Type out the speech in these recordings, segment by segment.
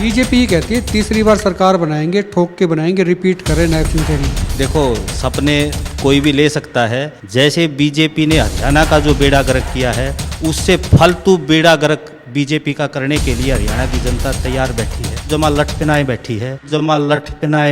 BJP कहती है तीसरी बार सरकार बनाएंगे, ठोक के बनाएंगे, रिपीट कर रहे नायब सिंह सैनी। देखो, सपने कोई भी ले सकता है। जैसे बीजेपी ने हरियाणा का जो बेड़ा गर्क किया है, उससे फालतू बेड़ा गर्क बीजेपी का करने के लिए हरियाणा की जनता तैयार बैठी है, जमा लटपनाए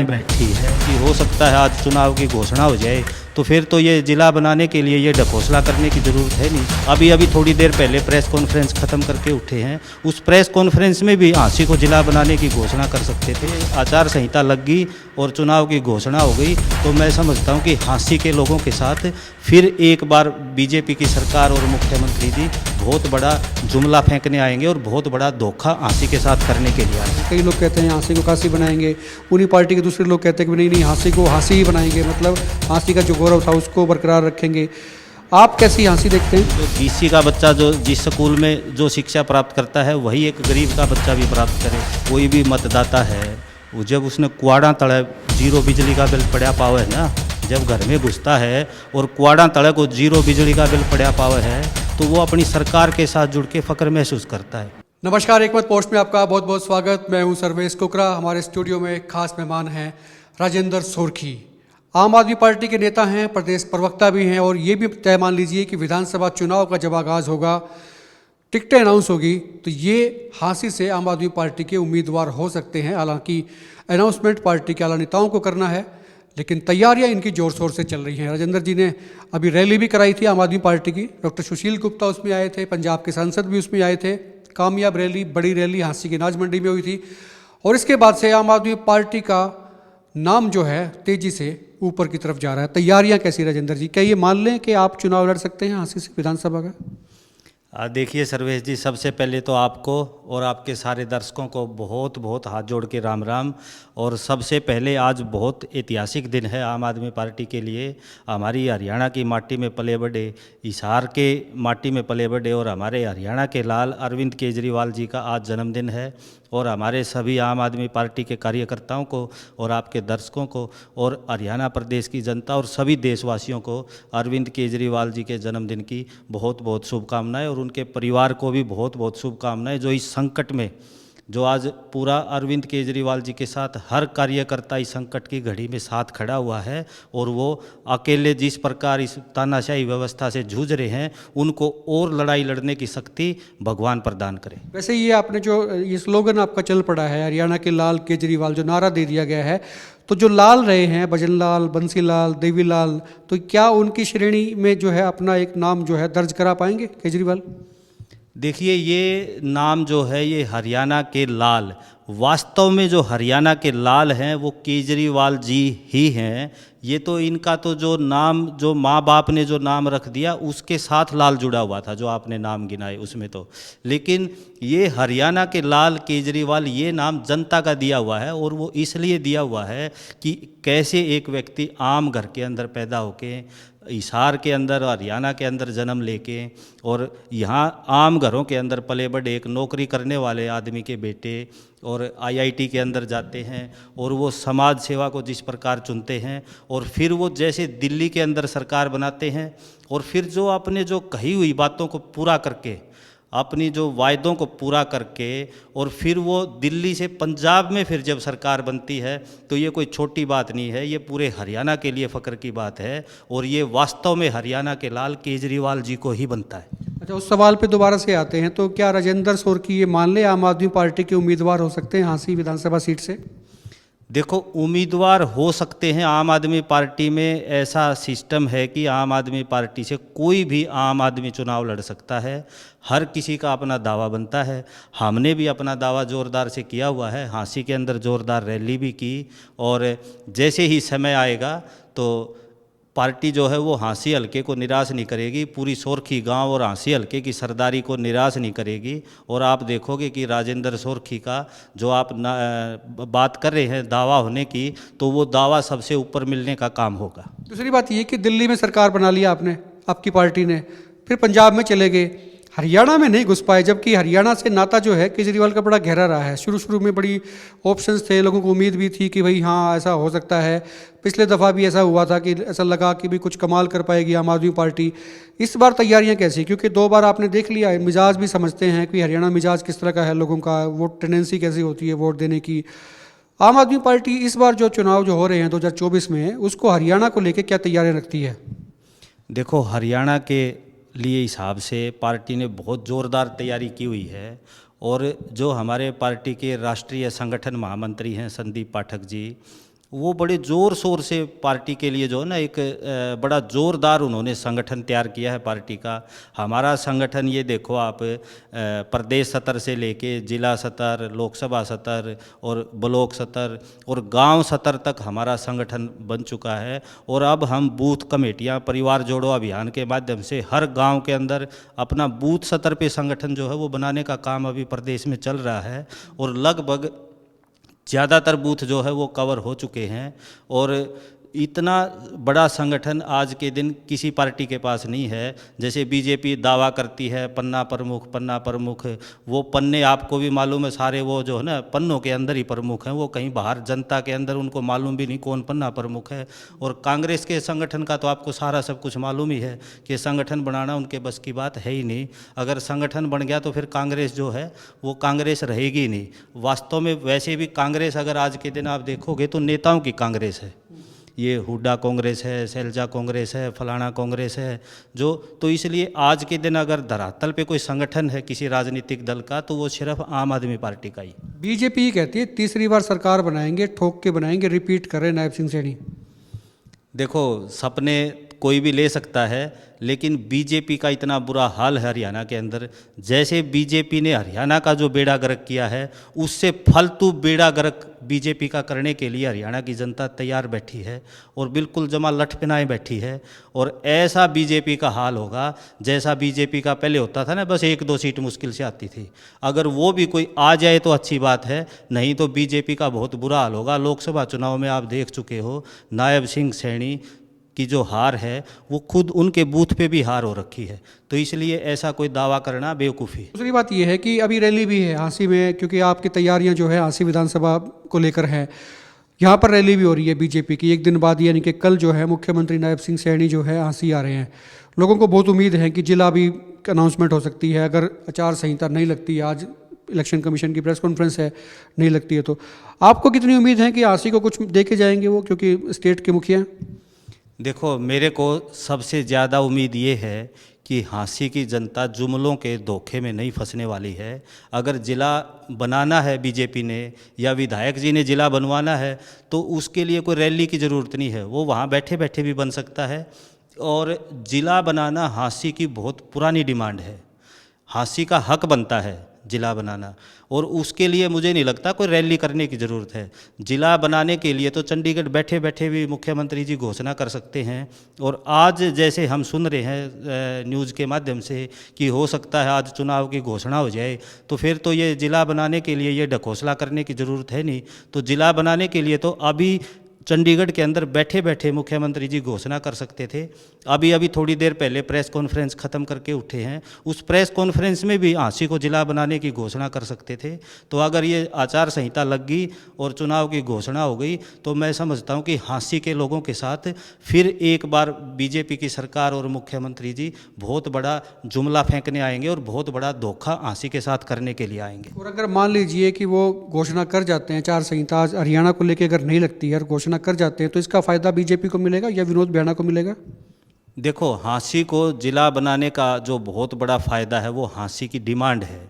बैठी है, कि हो सकता है आज चुनाव की घोषणा हो जाए तो फिर तो ये जिला बनाने के लिए ये ढकोसला करने की ज़रूरत है नहीं। अभी थोड़ी देर पहले प्रेस कॉन्फ्रेंस ख़त्म करके उठे हैं, उस प्रेस कॉन्फ्रेंस में भी हाँसी को जिला बनाने की घोषणा कर सकते थे। आचार संहिता लग गई और चुनाव की घोषणा हो गई, तो मैं समझता हूँ कि हाँसी के लोगों के साथ फिर एक बार बीजेपी की सरकार और मुख्यमंत्री जी बहुत बड़ा जुमला फेंकने आएंगे और बहुत बड़ा धोखा हाँसी के साथ करने के लिए आएंगे। कई लोग कहते हैं हाँसी को काशी बनाएंगे, उन्हीं पार्टी के दूसरे लोग कहते हैं कि नहीं हाँसी को हाँसी ही बनाएंगे, मतलब हाँसी का जो गौरव था उसको बरकरार रखेंगे। आप कैसी हाँसी देखते हैं? तो बीसी का बच्चा जो जिस स्कूल में जो शिक्षा प्राप्त करता है वही एक गरीब का बच्चा भी प्राप्त करे। कोई भी मतदाता है वो जब उसने कुआड़ा तड़े जीरो बिजली का बिल पड़ा पावे है ना, जब घर में घुसता है और कुआड़ा तड़े को जीरो बिजली का बिल पड़ा पावे है, तो वो अपनी सरकार के साथ जुड़ के फख्र महसूस करता है। नमस्कार, एक मत पोस्ट में आपका बहुत बहुत स्वागत। मैं हूं सर्वेश कुकरा। हमारे स्टूडियो में खास मेहमान हैं राजेंद्र सोरखी। आम आदमी पार्टी के नेता हैं, प्रदेश प्रवक्ता भी हैं, और ये भी तय मान लीजिए कि विधानसभा चुनाव का जब आगाज़ होगा, टिकटें अनाउंस होगी, तो ये हाँसी से आम आदमी पार्टी के उम्मीदवार हो सकते हैं। हालांकि अनाउंसमेंट पार्टी के आला नेताओं को करना है, लेकिन तैयारियां इनकी ज़ोर शोर से चल रही हैं। राजेंद्र जी ने अभी रैली भी कराई थी आम आदमी पार्टी की, डॉक्टर सुशील गुप्ता उसमें आए थे, पंजाब के सांसद भी उसमें आए थे। कामयाब रैली, बड़ी रैली हाँसी की नाज मंडी में हुई थी, और इसके बाद से आम आदमी पार्टी का नाम जो है तेज़ी से ऊपर की तरफ जा रहा है। तैयारियां कैसी राजेंद्र जी? क्या ये मान लें कि आप चुनाव लड़ सकते हैं हाँसी से विधानसभा का? देखिए सर्वेश जी, सबसे पहले तो आपको और आपके सारे दर्शकों को बहुत बहुत हाथ जोड़ के राम राम। और सबसे पहले आज बहुत ऐतिहासिक दिन है आम आदमी पार्टी के लिए। हमारी हरियाणा की माटी में पले बढ़े, हिसार के माटी में पले बढ़े और हमारे हरियाणा के लाल अरविंद केजरीवाल जी का आज जन्मदिन है। और हमारे सभी आम आदमी पार्टी के कार्यकर्ताओं को और आपके दर्शकों को और हरियाणा प्रदेश की जनता और सभी देशवासियों को अरविंद केजरीवाल जी के जन्मदिन की बहुत बहुत शुभकामनाएं, और उनके परिवार को भी बहुत बहुत शुभकामनाएं, जो इस संकट में, जो आज पूरा अरविंद केजरीवाल जी के साथ हर कार्यकर्ता इस संकट की घड़ी में साथ खड़ा हुआ है, और वो अकेले जिस प्रकार इस तानाशाही व्यवस्था से जूझ रहे हैं, उनको और लड़ाई लड़ने की शक्ति भगवान प्रदान करे। वैसे ये आपने जो ये स्लोगन आपका चल पड़ा है, हरियाणा के लाल केजरीवाल, जो नारा दे दिया गया है, तो जो लाल रहे हैं, भजन लाल, बंसी लाल, देवी लाल, तो क्या उनकी श्रेणी में जो है अपना एक नाम जो है दर्ज करा पाएंगे केजरीवाल? देखिए, ये नाम जो है ये हरियाणा के लाल, वास्तव में जो हरियाणा के लाल हैं वो केजरीवाल जी ही हैं। ये तो इनका तो जो नाम, जो माँ बाप ने जो नाम रख दिया उसके साथ लाल जुड़ा हुआ था, जो आपने नाम गिनाए उसमें तो। लेकिन ये हरियाणा के लाल केजरीवाल, ये नाम जनता का दिया हुआ है, और वो इसलिए दिया हुआ है कि कैसे एक व्यक्ति आम घर के अंदर पैदा होके, हिसार के अंदर, हरियाणा के अंदर जन्म लेके, और यहाँ आम घरों के अंदर पले बढ़े एक नौकरी करने वाले आदमी के बेटे, और आईआईटी के अंदर जाते हैं, और वो समाज सेवा को जिस प्रकार चुनते हैं, और फिर वो जैसे दिल्ली के अंदर सरकार बनाते हैं, और फिर जो अपने जो कही हुई बातों को पूरा करके, अपनी जो वायदों को पूरा करके, और फिर वो दिल्ली से पंजाब में फिर जब सरकार बनती है, तो ये कोई छोटी बात नहीं है, ये पूरे हरियाणा के लिए फ़ख्र की बात है, और ये वास्तव में हरियाणा के लाल केजरीवाल जी को ही बनता है। अच्छा, उस सवाल पे दोबारा से आते हैं, तो क्या राजेंद्र सोरखी ये मान ले आम आदमी पार्टी के उम्मीदवार हो सकते हैं हाँसी विधानसभा सीट से? देखो, उम्मीदवार हो सकते हैं। आम आदमी पार्टी में ऐसा सिस्टम है कि आम आदमी पार्टी से कोई भी आम आदमी चुनाव लड़ सकता है, हर किसी का अपना दावा बनता है। हमने भी अपना दावा ज़ोरदार से किया हुआ है, हाँसी के अंदर ज़ोरदार रैली भी की, और जैसे ही समय आएगा तो पार्टी जो है वो हाँसी हल्के को निराश नहीं करेगी, पूरी सोरखी गांव और हाँसी हल्के की सरदारी को निराश नहीं करेगी। और आप देखोगे कि राजेंद्र सोरखी का जो आप बात कर रहे हैं दावा होने की, तो वो दावा सबसे ऊपर मिलने का काम होगा। दूसरी बात ये कि दिल्ली में सरकार बना लिया आपने, आपकी पार्टी ने, फिर पंजाब में चले गए, हरियाणा में नहीं घुस पाए, जबकि हरियाणा से नाता जो है केजरीवाल का बड़ा गहरा रहा है। शुरू शुरू में बड़ी ऑप्शंस थे, लोगों को उम्मीद भी थी कि भाई हाँ ऐसा हो सकता है। पिछले दफ़ा भी ऐसा हुआ था कि ऐसा लगा कि भी कुछ कमाल कर पाएगी आम आदमी पार्टी। इस बार तैयारियां कैसी, क्योंकि 2 बार आपने देख लिया, मिजाज भी समझते हैं कि हरियाणा मिजाज किस तरह का है लोगों का, वोट टेंडेंसी कैसी होती है वोट देने की। आम आदमी पार्टी इस बार जो चुनाव जो हो रहे हैं 2024 में, उसको हरियाणा को लेकर क्या तैयारियां रखती है? देखो, हरियाणा के लिए हिसाब से पार्टी ने बहुत ज़ोरदार तैयारी की हुई है। और जो हमारे पार्टी के राष्ट्रीय संगठन महामंत्री हैं संदीप पाठक जी, वो बड़े ज़ोर शोर से पार्टी के लिए जो है ना एक बड़ा ज़ोरदार उन्होंने संगठन तैयार किया है पार्टी का। हमारा संगठन ये देखो आप, प्रदेश स्तर से लेके जिला स्तर, लोकसभा स्तर और ब्लॉक स्तर और गांव स्तर तक हमारा संगठन बन चुका है। और अब हम बूथ कमेटियां परिवार जोड़ो अभियान के माध्यम से हर गांव के अंदर अपना बूथ स्तर पे संगठन जो है वो बनाने का काम अभी प्रदेश में चल रहा है। और लगभग ज़्यादातर बूथ जो है वो कवर हो चुके हैं। और इतना बड़ा संगठन आज के दिन किसी पार्टी के पास नहीं है। जैसे बीजेपी दावा करती है पन्ना प्रमुख, वो पन्ने आपको भी मालूम है सारे, वो जो है ना पन्नों के अंदर ही प्रमुख हैं, वो कहीं बाहर जनता के अंदर उनको मालूम भी नहीं कौन पन्ना प्रमुख है। और कांग्रेस के संगठन का तो आपको सारा सब कुछ मालूम ही है कि संगठन बनाना उनके बस की बात है ही नहीं। अगर संगठन बन गया तो फिर कांग्रेस जो है वो कांग्रेस रहेगी नहीं। वास्तव में वैसे भी कांग्रेस अगर आज के दिन आप देखोगे तो नेताओं की कांग्रेस है। ये हुड्डा कांग्रेस है, शैलजा कांग्रेस है, फलाना कांग्रेस है जो। तो इसलिए आज के दिन अगर धरातल पे कोई संगठन है किसी राजनीतिक दल का तो वो सिर्फ आम आदमी पार्टी का ही। बीजेपी कहती है तीसरी बार सरकार बनाएंगे, ठोक के बनाएंगे, रिपीट कर रहे नायब सिंह सैनी। देखो, सपने कोई भी ले सकता है, लेकिन बीजेपी का इतना बुरा हाल है हरियाणा के अंदर। जैसे बीजेपी ने हरियाणा का जो बेड़ा गर्क किया है, उससे फालतू बेड़ा गर्क बीजेपी का करने के लिए हरियाणा की जनता तैयार बैठी है और बिल्कुल जमा लठ पिनाए बैठी है। और ऐसा बीजेपी का हाल होगा जैसा बीजेपी का पहले होता था ना, बस 1-2 सीट मुश्किल से आती थी। अगर वो भी कोई आ जाए तो अच्छी बात है, नहीं तो बीजेपी का बहुत बुरा हाल होगा। लोकसभा चुनाव में आप देख चुके हो, नायब सिंह सैनी की जो हार है वो खुद उनके बूथ पे भी हार हो रखी है। तो इसलिए ऐसा कोई दावा करना बेवकूफ़ी है। दूसरी बात यह है कि अभी रैली भी है हाँसी में, क्योंकि आपकी तैयारियां जो है हाँसी विधानसभा को लेकर है। यहाँ पर रैली भी हो रही है बीजेपी की एक दिन बाद, यानी कि कल जो है मुख्यमंत्री नायब सिंह सैनी जो है हाँसी आ रहे हैं। लोगों को बहुत उम्मीद है कि जिला भी अनाउंसमेंट हो सकती है अगर आचार संहिता नहीं लगती है। आज इलेक्शन कमीशन की प्रेस कॉन्फ्रेंस है, नहीं लगती है तो आपको कितनी उम्मीद है कि हाँसी को कुछ दे के जाएंगे वो, क्योंकि स्टेट के मुखिया हैं? देखो, मेरे को सबसे ज़्यादा उम्मीद ये है कि हाँसी की जनता जुमलों के धोखे में नहीं फंसने वाली है। अगर ज़िला बनाना है बीजेपी ने या विधायक जी ने ज़िला बनवाना है तो उसके लिए कोई रैली की ज़रूरत नहीं है, वो वहाँ बैठे बैठे भी बन सकता है। और ज़िला बनाना हाँसी की बहुत पुरानी डिमांड है, हाँसी का हक बनता है ज़िला बनाना। और उसके लिए मुझे नहीं लगता कोई रैली करने की ज़रूरत है। ज़िला बनाने के लिए तो चंडीगढ़ बैठे बैठे भी मुख्यमंत्री जी घोषणा कर सकते हैं। और आज जैसे हम सुन रहे हैं न्यूज़ के माध्यम से कि हो सकता है आज चुनाव की घोषणा हो जाए, तो फिर तो ये ज़िला बनाने के लिए ये ढकोसला करने की ज़रूरत है नहीं। तो ज़िला बनाने के लिए तो अभी चंडीगढ़ के अंदर बैठे बैठे मुख्यमंत्री जी घोषणा कर सकते थे। अभी थोड़ी देर पहले प्रेस कॉन्फ्रेंस ख़त्म करके उठे हैं, उस प्रेस कॉन्फ्रेंस में भी हाँसी को जिला बनाने की घोषणा कर सकते थे। तो अगर ये आचार संहिता लग गई और चुनाव की घोषणा हो गई तो मैं समझता हूँ कि हाँसी के लोगों के साथ फिर एक बार बीजेपी की सरकार और मुख्यमंत्री जी बहुत बड़ा जुमला फेंकने आएंगे और बहुत बड़ा धोखा हाँसी के साथ करने के लिए आएंगे। और अगर मान लीजिए कि वो घोषणा कर जाते हैं, आचार संहिता हरियाणा को लेकर अगर नहीं लगती है और घोषणा कर जाते हैं, तो इसका फ़ायदा बीजेपी को मिलेगा या विनोद बियाणा को मिलेगा? देखो, हाँसी को जिला बनाने का जो बहुत बड़ा फ़ायदा है वो हाँसी की डिमांड है।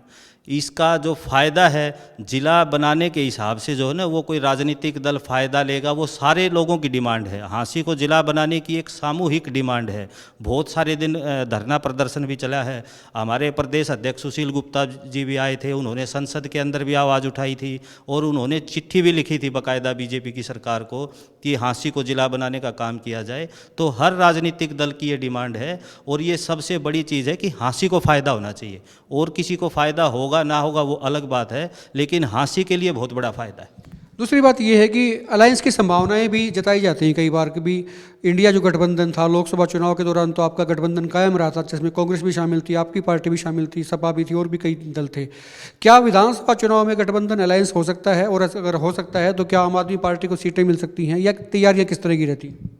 इसका जो फ़ायदा है जिला बनाने के हिसाब से जो है ना, वो कोई राजनीतिक दल फ़ायदा लेगा, वो सारे लोगों की डिमांड है। हाँसी को जिला बनाने की एक सामूहिक डिमांड है। बहुत सारे दिन धरना प्रदर्शन भी चला है। हमारे प्रदेश अध्यक्ष सुशील गुप्ता जी भी आए थे, उन्होंने संसद के अंदर भी आवाज़ उठाई थी और उन्होंने चिट्ठी भी लिखी थी बाकायदा बीजेपी की सरकार को कि हाँसी को जिला बनाने का काम किया जाए। तो हर राजनीतिक दल की ये डिमांड है और ये सबसे बड़ी चीज़ है कि हाँसी को फ़ायदा होना चाहिए। और किसी को फ़ायदा होगा ना होगा वो अलग बात है, लेकिन हाँसी के लिए बहुत बड़ा फ़ायदा है। दूसरी बात यह है कि अलायंस की संभावनाएं भी जताई जाती हैं कई बार कि भी इंडिया जो गठबंधन था लोकसभा चुनाव के दौरान तो आपका गठबंधन कायम रहा था, जिसमें कांग्रेस भी शामिल थी, आपकी पार्टी भी शामिल थी, सपा भी थी और भी कई दल थे। क्या विधानसभा चुनाव में गठबंधन अलायंस हो सकता है, और अगर हो सकता है तो क्या आम आदमी पार्टी को सीटें मिल सकती हैं, या तैयारियां किस तरह की रहती हैं?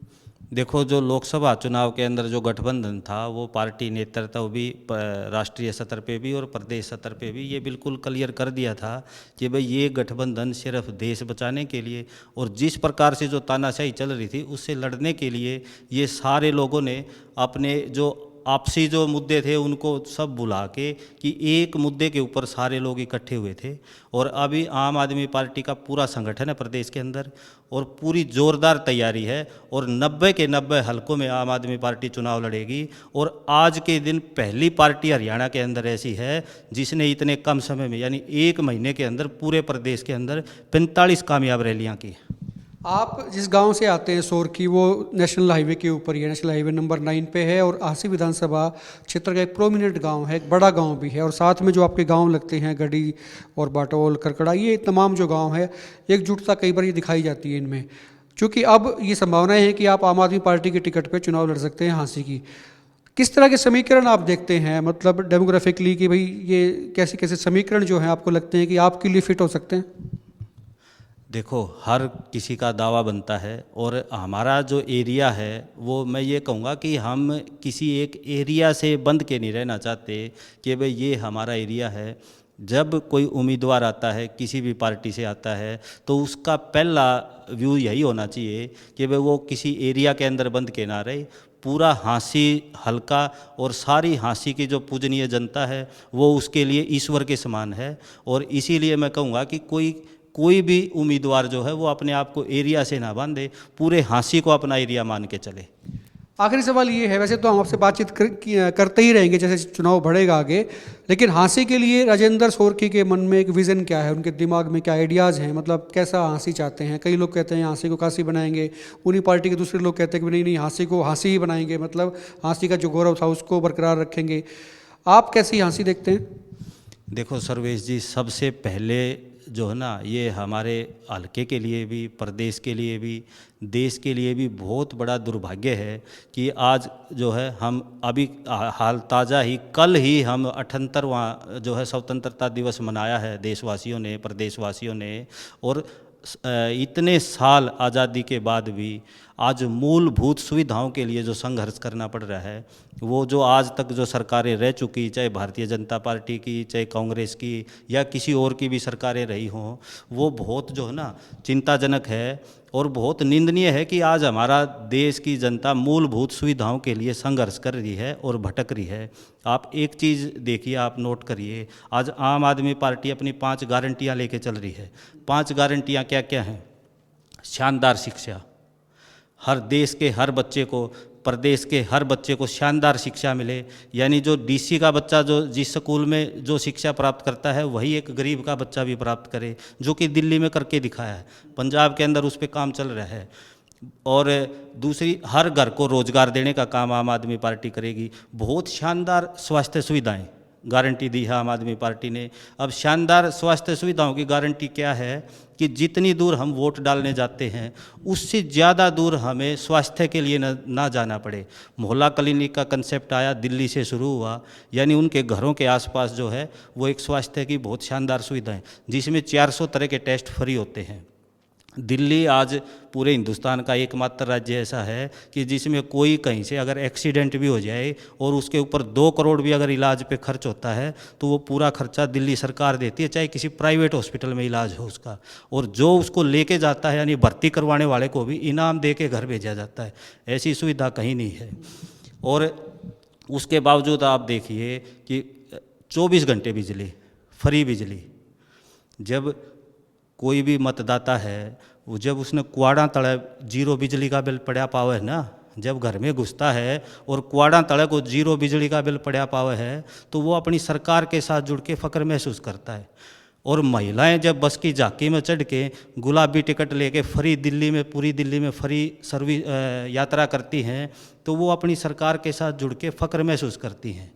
देखो, जो लोकसभा चुनाव के अंदर जो गठबंधन था वो पार्टी नेतृत्व भी राष्ट्रीय स्तर पे भी और प्रदेश स्तर पे भी ये बिल्कुल क्लियर कर दिया था कि भाई ये गठबंधन सिर्फ देश बचाने के लिए और जिस प्रकार से जो तानाशाही चल रही थी उससे लड़ने के लिए ये सारे लोगों ने अपने जो आपसी जो मुद्दे थे उनको सब भुला के कि एक मुद्दे के ऊपर सारे लोग इकट्ठे हुए थे। और अभी आम आदमी पार्टी का पूरा संगठन है प्रदेश के अंदर और पूरी जोरदार तैयारी है और 90 के 90 हलकों में आम आदमी पार्टी चुनाव लड़ेगी। और आज के दिन पहली पार्टी हरियाणा के अंदर ऐसी है जिसने इतने कम समय में यानी 1 महीने के अंदर पूरे प्रदेश के अंदर 45 कामयाब रैलियाँ की। आप जिस गांव से आते हैं सोरखी, वो नेशनल हाईवे के ऊपर ही है, नेशनल हाईवे नंबर 9 पे है और आसी विधानसभा क्षेत्र का एक प्रोमिनेंट गांव है, एक बड़ा गांव भी है। और साथ में जो आपके गांव लगते हैं गढ़ी और बाटोल, करकड़ा, ये तमाम जो गांव है एकजुटता कई बार ये दिखाई जाती है इनमें। चूँकि अब ये संभावनाएं हैं कि आप आम आदमी पार्टी के टिकट पर चुनाव लड़ सकते हैं हाँसी की। किस तरह के समीकरण आप देखते हैं, मतलब डेमोग्राफिकली, कि भाई ये कैसे कैसे समीकरण जो हैं आपको लगते हैं कि आपके लिए फिट हो सकते हैं? देखो, हर किसी का दावा बनता है और हमारा जो एरिया है वो मैं ये कहूँगा कि हम किसी एक एरिया से बंध के नहीं रहना चाहते कि भाई ये हमारा एरिया है। जब कोई उम्मीदवार आता है किसी भी पार्टी से आता है तो उसका पहला व्यू यही होना चाहिए कि भाई वो किसी एरिया के अंदर बंध के ना रहे। पूरा हाँसी हल्का और सारी हाँसी की जो पूजनीय जनता है वो उसके लिए ईश्वर के समान है। और इसीलिए मैं कहूँगा कि कोई भी उम्मीदवार जो है वो अपने आप को एरिया से ना बांधे, पूरे हाँसी को अपना एरिया मान के चले। आखिरी सवाल ये है, वैसे तो हम आपसे बातचीत करते ही रहेंगे जैसे चुनाव बढ़ेगा आगे, लेकिन हाँसी के लिए राजेंद्र सोरखी के मन में एक विज़न क्या है, उनके दिमाग में क्या आइडियाज़ हैं, मतलब कैसा हाँसी चाहते हैं? कई लोग कहते हैं हाँसी को काशी बनाएंगे, उन्हीं पार्टी के दूसरे लोग कहते हैं कि नहीं नहीं हाँसी को हाँसी ही बनाएंगे, मतलब हाँसी का जो गौरव था उसको बरकरार रखेंगे। आप कैसी हाँसी देखते हैं? देखो सर्वेश जी, सबसे पहले जो है ना ये हमारे हल्के के लिए भी, प्रदेश के लिए भी, देश के लिए भी बहुत बड़ा दुर्भाग्य है कि आज जो है हम अभी हाल ताज़ा ही कल ही हम 78वां जो है स्वतंत्रता दिवस मनाया है देशवासियों ने, प्रदेशवासियों ने। और इतने साल आज़ादी के बाद भी आज मूलभूत सुविधाओं के लिए जो संघर्ष करना पड़ रहा है, वो जो आज तक जो सरकारें रह चुकी, चाहे भारतीय जनता पार्टी की, चाहे कांग्रेस की या किसी और की भी सरकारें रही हों, वो बहुत जो है ना चिंताजनक है। और बहुत निंदनीय है कि आज हमारा देश की जनता मूलभूत सुविधाओं के लिए संघर्ष कर रही है और भटक रही है। आप एक चीज़ देखिए, आप नोट करिए, आज आम आदमी पार्टी अपनी 5 गारंटियाँ लेके चल रही है। 5 गारंटियाँ क्या क्या हैं? शानदार शिक्षा, हर देश के हर बच्चे को, प्रदेश के हर बच्चे को शानदार शिक्षा मिले, यानी जो डीसी का बच्चा जो जिस स्कूल में जो शिक्षा प्राप्त करता है वही एक गरीब का बच्चा भी प्राप्त करे, जो कि दिल्ली में करके दिखाया है, पंजाब के अंदर उस पर काम चल रहा है। और दूसरी, हर घर को रोजगार देने का काम आम आदमी पार्टी करेगी। बहुत शानदार स्वास्थ्य सुविधाएं गारंटी दी है आम आदमी पार्टी ने। अब शानदार स्वास्थ्य सुविधाओं की गारंटी क्या है कि जितनी दूर हम वोट डालने जाते हैं उससे ज़्यादा दूर हमें स्वास्थ्य के लिए ना जाना पड़े। मोहल्ला क्लिनिक का कंसेप्ट आया, दिल्ली से शुरू हुआ, यानी उनके घरों के आसपास जो है वो एक स्वास्थ्य की बहुत शानदार सुविधा है जिसमें 400 तरह के टेस्ट फ्री होते हैं। दिल्ली आज पूरे हिंदुस्तान का एकमात्र राज्य ऐसा है कि जिसमें कोई कहीं से अगर एक्सीडेंट भी हो जाए और उसके ऊपर 2 करोड़ भी अगर इलाज पे खर्च होता है तो वो पूरा खर्चा दिल्ली सरकार देती है, चाहे किसी प्राइवेट हॉस्पिटल में इलाज हो उसका। और जो उसको लेके जाता है यानी भर्ती करवाने वाले को भी इनाम दे के घर भेजा जाता है। ऐसी सुविधा कहीं नहीं है। और उसके बावजूद आप देखिए कि 24 घंटे बिजली, फ्री बिजली। जब कोई भी मतदाता है वो जब उसने कुआड़ा तले 0 बिजली का बिल पड़ा पावे है ना, जब घर में घुसता है और कुआड़ा तले को 0 बिजली का बिल पड़ा पावे है तो वो अपनी सरकार के साथ जुड़ के फ़ख्र महसूस करता है। और महिलाएं जब बस की झांकी में चढ़ के गुलाबी टिकट लेके फ्री दिल्ली में, पूरी दिल्ली में फ्री सर्विस यात्रा करती हैं तो वो अपनी सरकार के साथ जुड़ के फ़ख्र महसूस करती हैं।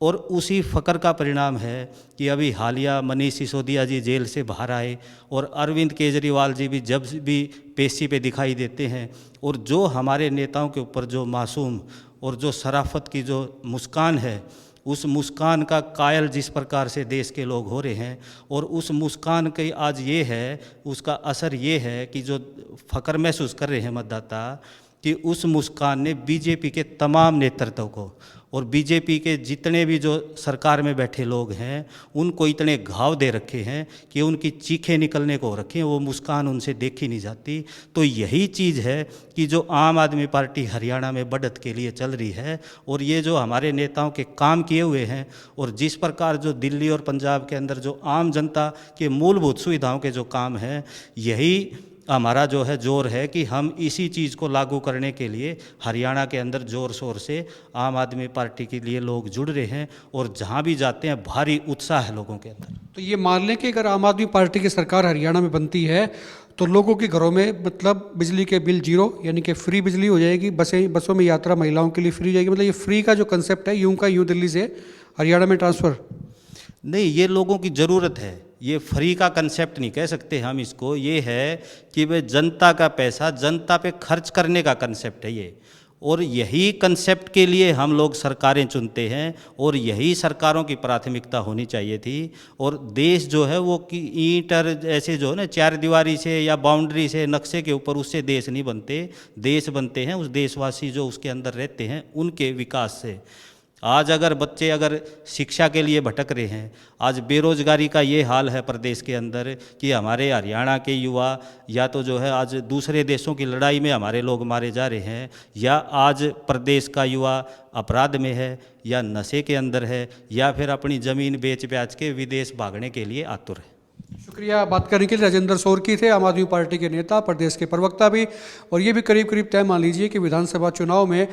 और उसी फ़क्र का परिणाम है कि अभी हालिया मनीष सिसोदिया जी जेल से बाहर आए और अरविंद केजरीवाल जी भी जब भी पेशी पे दिखाई देते हैं, और जो हमारे नेताओं के ऊपर जो मासूम और जो शराफत की जो मुस्कान है, उस मुस्कान का कायल जिस प्रकार से देश के लोग हो रहे हैं, और उस मुस्कान की आज ये है, उसका असर ये है कि जो फ़क्र महसूस कर रहे हैं मतदाता, कि उस मुस्कान ने बीजेपी के तमाम नेतृत्व को और बीजेपी के जितने भी जो सरकार में बैठे लोग हैं उनको इतने घाव दे रखे हैं कि उनकी चीखें निकलने को हो रखी हैं, वो मुस्कान उनसे देखी नहीं जाती। तो यही चीज़ है कि जो आम आदमी पार्टी हरियाणा में बढ़त के लिए चल रही है, और ये जो हमारे नेताओं के काम किए हुए हैं, और जिस प्रकार जो दिल्ली और पंजाब के अंदर जो आम जनता के मूलभूत सुविधाओं के जो काम हैं, यही हमारा जो है जोर है कि हम इसी चीज़ को लागू करने के लिए हरियाणा के अंदर ज़ोर शोर से आम आदमी पार्टी के लिए लोग जुड़ रहे हैं, और जहाँ भी जाते हैं भारी उत्साह है लोगों के अंदर। तो ये मान लें कि अगर आम आदमी पार्टी की सरकार हरियाणा में बनती है तो लोगों के घरों में मतलब बिजली के बिल जीरो, यानी कि फ्री बिजली हो जाएगी, बसों में यात्रा महिलाओं के लिए फ्री हो जाएगी। मतलब ये फ्री का जो कंसेप्ट है यूं का यूं दिल्ली से हरियाणा में ट्रांसफ़र। नहीं, ये लोगों की ज़रूरत है, ये फ्री का कंसेप्ट नहीं कह सकते हम इसको। ये है कि भाई जनता का पैसा जनता पे खर्च करने का कंसेप्ट है ये, और यही कंसेप्ट के लिए हम लोग सरकारें चुनते हैं, और यही सरकारों की प्राथमिकता होनी चाहिए थी। और देश जो है वो कि ईंट और ऐसे जो है ना चार दीवारी से या बाउंड्री से नक्शे के ऊपर उससे देश नहीं बनते, देश बनते हैं उस देशवासी जो उसके अंदर रहते हैं उनके विकास से। आज अगर बच्चे अगर शिक्षा के लिए भटक रहे हैं, आज बेरोजगारी का ये हाल है प्रदेश के अंदर कि हमारे हरियाणा के युवा या तो जो है आज दूसरे देशों की लड़ाई में हमारे लोग मारे जा रहे हैं, या आज प्रदेश का युवा अपराध में है, या नशे के अंदर है, या फिर अपनी ज़मीन बेच बेच के विदेश भागने के लिए आतुर है। शुक्रिया। बात करने के लिए राजेंद्र सोरकी थे, आम आदमी पार्टी के नेता, प्रदेश के प्रवक्ता भी, और ये भी करीब करीब तय मान लीजिए कि विधानसभा चुनाव में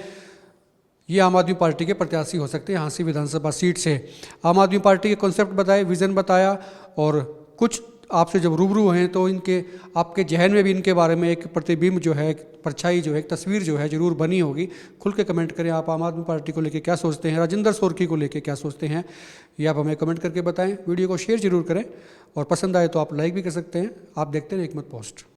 ये आम आदमी पार्टी के प्रत्याशी हो सकते हैं हाँसी विधानसभा सीट से। आम आदमी पार्टी के कॉन्सेप्ट बताए, विज़न बताया, और कुछ आपसे जब रूबरू हैं तो इनके आपके जहन में भी इनके बारे में एक प्रतिबिंब जो है, परछाई जो है, एक तस्वीर जो है ज़रूर बनी होगी। खुल के कमेंट करें, आप आम आदमी पार्टी को लेकर क्या सोचते हैं, राजेंद्र सोरकी को लेकर क्या सोचते हैं, ये आप हमें कमेंट करके बताएं। वीडियो को शेयर जरूर करें, और पसंद आए तो आप लाइक भी कर सकते हैं। आप देखते हैं एकमत पोस्ट।